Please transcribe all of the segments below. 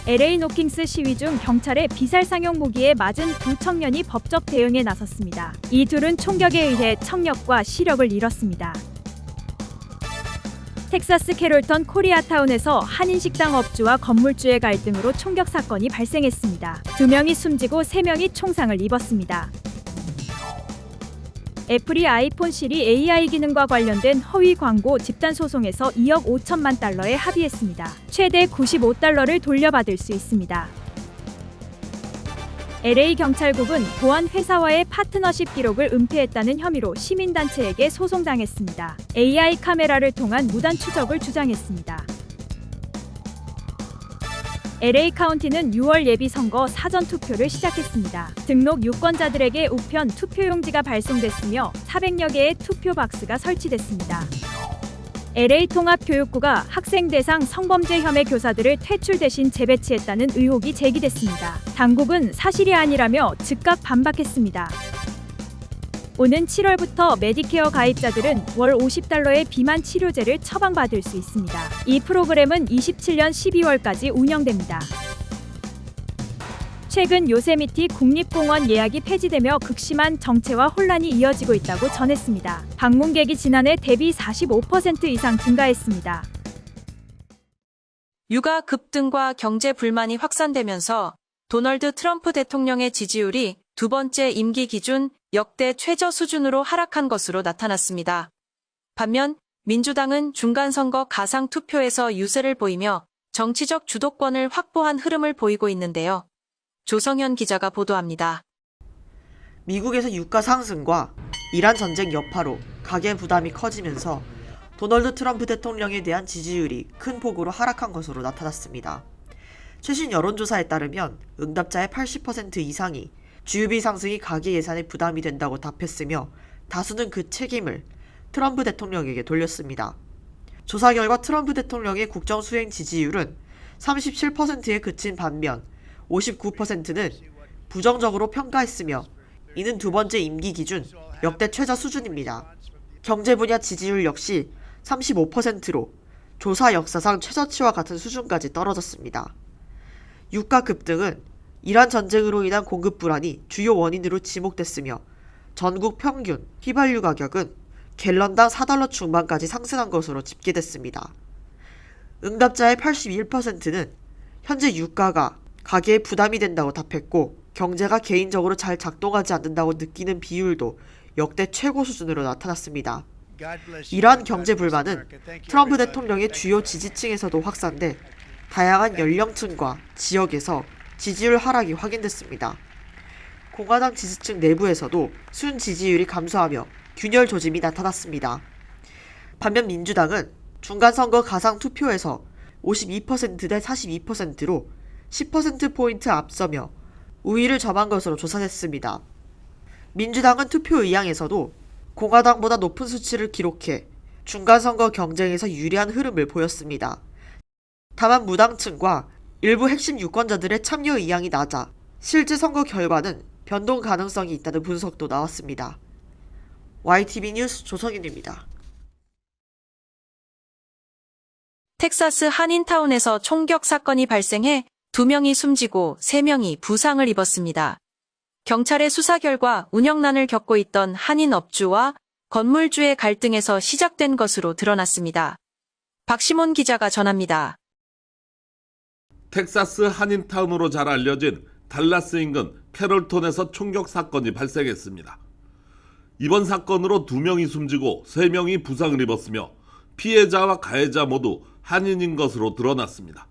LA 노킹스 시위 중 경찰의 비살상용 무기에 맞은 두 청년이 법적 대응에 나섰습니다. 이 둘은 총격에 의해 청력과 시력을 잃었습니다. 텍사스 캐롤턴 코리아타운에서 한인식당 업주와 건물주의 갈등으로 총격 사건이 발생했습니다. 2명이 숨지고 3명이 총상을 입었습니다. 애플이 아이폰 시리 AI 기능과 관련된 허위 광고 집단 소송에서 2억 5천만 달러에 합의했습니다. 최대 95달러를 돌려받을 수 있습니다. LA 경찰국은 보안 회사와의 파트너십 기록을 은폐했다는 혐의로 시민단체에게 소송당했습니다. AI 카메라를 통한 무단 추적을 주장했습니다. LA 카운티는 6월 예비선거 사전투표를 시작했습니다. 등록 유권자들에게 우편 투표용지가 발송됐으며 400여 개의 투표 박스가 설치됐습니다. LA 통합교육부가 학생 대상 성범죄 혐의 교사들을 퇴출 대신 재배치했다는 의혹이 제기됐습니다. 당국은 사실이 아니라며 즉각 반박했습니다. 오는 7월부터 메디케어 가입자들은 월 $50의 비만 치료제를 처방받을 수 있습니다. 이 프로그램은 27년 12월까지 운영됩니다. 최근 요세미티 국립공원 예약이 폐지되며 극심한 정체와 혼란이 이어지고 있다고 전했습니다. 방문객이 지난해 대비 45% 이상 증가했습니다. 유가 급등과 경제 불만이 확산되면서 도널드 트럼프 대통령의 지지율이 두 번째 임기 기준 역대 최저 수준으로 하락한 것으로 나타났습니다. 반면 민주당은 중간선거 가상투표에서 유세를 보이며 정치적 주도권을 확보한 흐름을 보이고 있는데요. 조성현 기자가 보도합니다. 미국에서 유가 상승과 이란 전쟁 여파로 가계 부담이 커지면서 도널드 트럼프 대통령에 대한 지지율이 큰 폭으로 하락한 것으로 나타났습니다. 최신 여론조사에 따르면 응답자의 80% 이상이 주유비 상승이 가계 예산에 부담이 된다고 답했으며 다수는 그 책임을 트럼프 대통령에게 돌렸습니다. 조사 결과 트럼프 대통령의 국정 수행 지지율은 37%에 그친 반면 59%는 부정적으로 평가했으며 이는 두 번째 임기 기준 역대 최저 수준입니다. 경제 분야 지지율 역시 35%로 조사 역사상 최저치와 같은 수준까지 떨어졌습니다. 유가 급등은 이란 전쟁으로 인한 공급 불안이 주요 원인으로 지목됐으며 전국 평균 휘발유 가격은 갤런당 $4 중반까지 상승한 것으로 집계됐습니다. 응답자의 81%는 현재 유가가 가계에 부담이 된다고 답했고 경제가 개인적으로 잘 작동하지 않는다고 느끼는 비율도 역대 최고 수준으로 나타났습니다. 이러한 경제 불만은 트럼프 대통령의 주요 지지층에서도 확산돼 다양한 연령층과 지역에서 지지율 하락이 확인됐습니다. 공화당 지지층 내부에서도 순 지지율이 감소하며 균열 조짐이 나타났습니다. 반면 민주당은 중간선거 가상투표에서 52% 대 42%로 10%포인트 앞서며 우위를 점한 것으로 조사됐습니다. 민주당은 투표 의향에서도 공화당보다 높은 수치를 기록해 중간선거 경쟁에서 유리한 흐름을 보였습니다. 다만 무당층과 일부 핵심 유권자들의 참여 의향이 낮아 실제 선거 결과는 변동 가능성이 있다는 분석도 나왔습니다. YTV 뉴스 조성윤입니다. 텍사스 한인타운에서 총격 사건이 발생해 2명이 숨지고 3명이 부상을 입었습니다. 경찰의 수사 결과 운영난을 겪고 있던 한인 업주와 건물주의 갈등에서 시작된 것으로 드러났습니다. 박시몬 기자가 전합니다. 텍사스 한인타운으로 잘 알려진 달라스 인근 캐롤턴에서 총격 사건이 발생했습니다. 이번 사건으로 2명이 숨지고 3명이 부상을 입었으며 피해자와 가해자 모두 한인인 것으로 드러났습니다.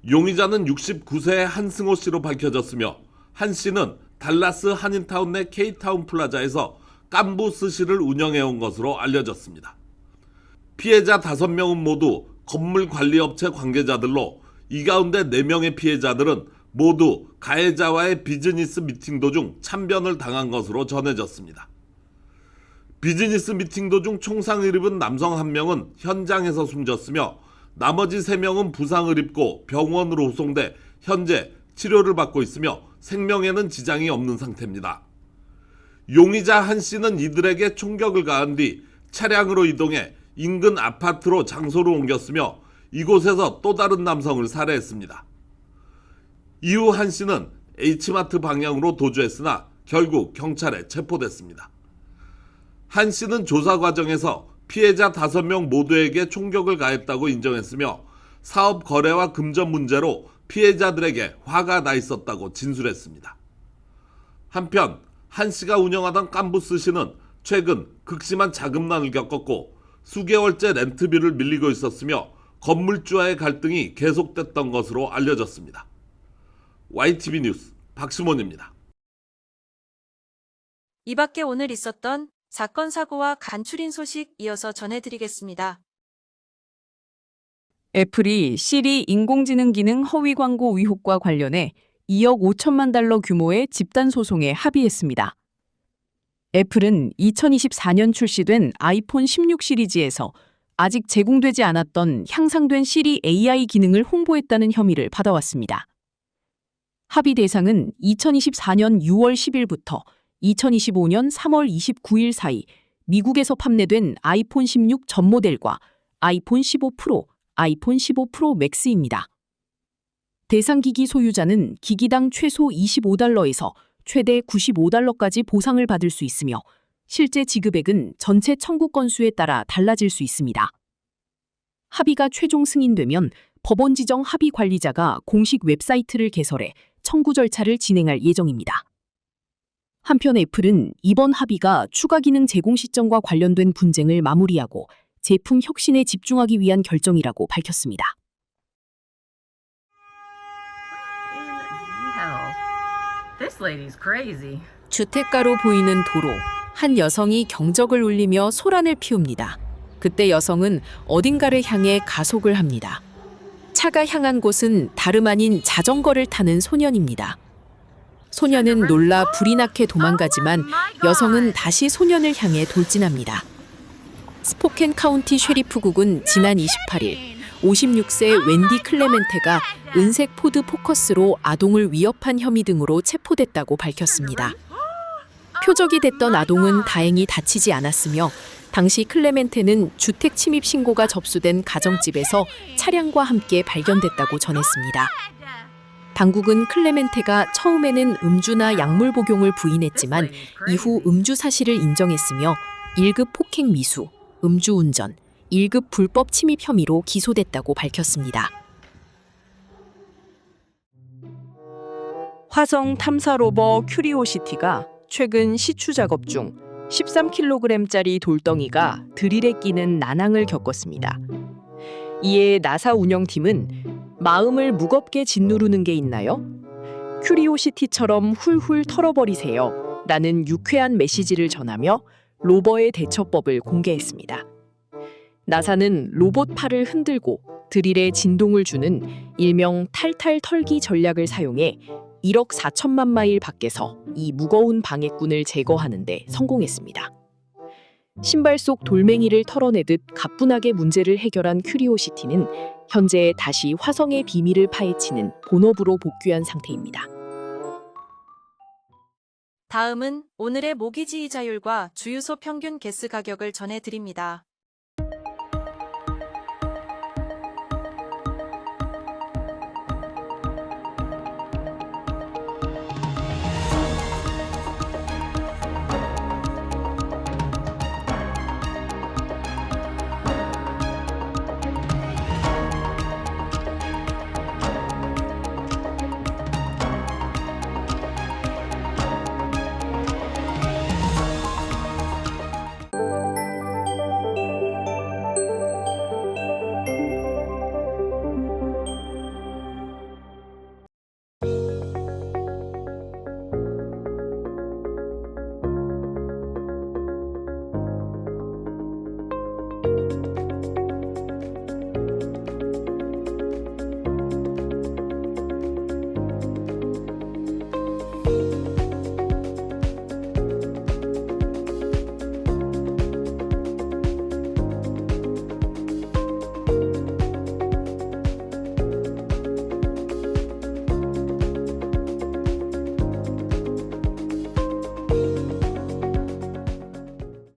용의자는 69세의 한승호 씨로 밝혀졌으며 한 씨는 달라스 한인타운 내 K타운 플라자에서 깐부 스시를 운영해온 것으로 알려졌습니다. 피해자 5명은 모두 건물관리업체 관계자들로 이 가운데 4명의 피해자들은 모두 가해자와의 비즈니스 미팅 도중 참변을 당한 것으로 전해졌습니다. 비즈니스 미팅 도중 총상을 입은 남성 1명은 현장에서 숨졌으며 나머지 3명은 부상을 입고 병원으로 후송돼 현재 치료를 받고 있으며 생명에는 지장이 없는 상태입니다. 용의자 한 씨는 이들에게 총격을 가한 뒤 차량으로 이동해 인근 아파트로 장소를 옮겼으며 이곳에서 또 다른 남성을 살해했습니다. 이후 한 씨는 H마트 방향으로 도주했으나 결국 경찰에 체포됐습니다. 한 씨는 조사 과정에서 피해자 5명 모두에게 총격을 가했다고 인정했으며 사업 거래와 금전 문제로 피해자들에게 화가 나 있었다고 진술했습니다. 한편 한 씨가 운영하던 깜부스시는 최근 극심한 자금난을 겪었고 수개월째 렌트비를 밀리고 있었으며 건물주와의 갈등이 계속됐던 것으로 알려졌습니다. YTV 뉴스 박시몬입니다. 이 밖에 오늘 있었던 사건 사고와 간추린 소식 이어서 전해드리겠습니다. 애플이 시리 인공지능 기능 허위 광고 의혹과 관련해 2억 5천만 달러 규모의 집단 소송에 합의했습니다. 애플은 2024년 출시된 아이폰 16 시리즈에서 아직 제공되지 않았던 향상된 시리 AI 기능을 홍보했다는 혐의를 받아왔습니다. 합의 대상은 2024년 6월 10일부터 2025년 3월 29일 사이 미국에서 판매된 아이폰 16 전 모델과 아이폰 15 프로, 아이폰 15 프로 맥스입니다. 대상 기기 소유자는 기기당 최소 25달러에서 최대 95달러까지 보상을 받을 수 있으며 실제 지급액은 전체 청구 건수에 따라 달라질 수 있습니다. 합의가 최종 승인되면 법원 지정 합의 관리자가 공식 웹사이트를 개설해 청구 절차를 진행할 예정입니다. 한편 애플은 이번 합의가 추가 기능 제공 시점과 관련된 분쟁을 마무리하고 제품 혁신에 집중하기 위한 결정이라고 밝혔습니다. This lady's crazy. 주택가로 보이는 도로, 한 여성이 경적을 울리며 소란을 피웁니다. 그때 여성은 어딘가를 향해 가속을 합니다. 차가 향한 곳은 다름 아닌 자전거를 타는 소년입니다. 소년은 놀라 불이 나게 도망가지만 여성은 다시 소년을 향해 돌진합니다. 스포켄 카운티 쉐리프국은 지난 28일 56세 웬디 클레멘테가 은색 포드 포커스로 아동을 위협한 혐의 등으로 체포됐다고 밝혔습니다. 표적이 됐던 아동은 다행히 다치지 않았으며 당시 클레멘테는 주택 침입 신고가 접수된 가정집에서 차량과 함께 발견됐다고 전했습니다. 당국은 클레멘테가 처음에는 음주나 약물 복용을 부인했지만 이후 음주 사실을 인정했으며 1급 폭행 미수, 음주운전, 1급 불법 침입 혐의로 기소됐다고 밝혔습니다. 화성 탐사 로버 큐리오시티가 최근 시추 작업 중 13kg짜리 돌덩이가 드릴에 끼는 난항을 겪었습니다. 이에 나사 운영팀은 마음을 무겁게 짓누르는 게 있나요? 큐리오시티처럼 훌훌 털어버리세요. 라는 유쾌한 메시지를 전하며 로버의 대처법을 공개했습니다. 나사는 로봇 팔을 흔들고 드릴에 진동을 주는 일명 탈탈 털기 전략을 사용해 1억 4천만 마일 밖에서 이 무거운 방해꾼을 제거하는 데 성공했습니다. 신발 속 돌멩이를 털어내듯 가뿐하게 문제를 해결한 큐리오시티는 현재 다시 화성의 비밀을 파헤치는 본업으로 복귀한 상태입니다. 다음은 오늘의 모기지 이자율과 주유소 평균 가스 가격을 전해드립니다.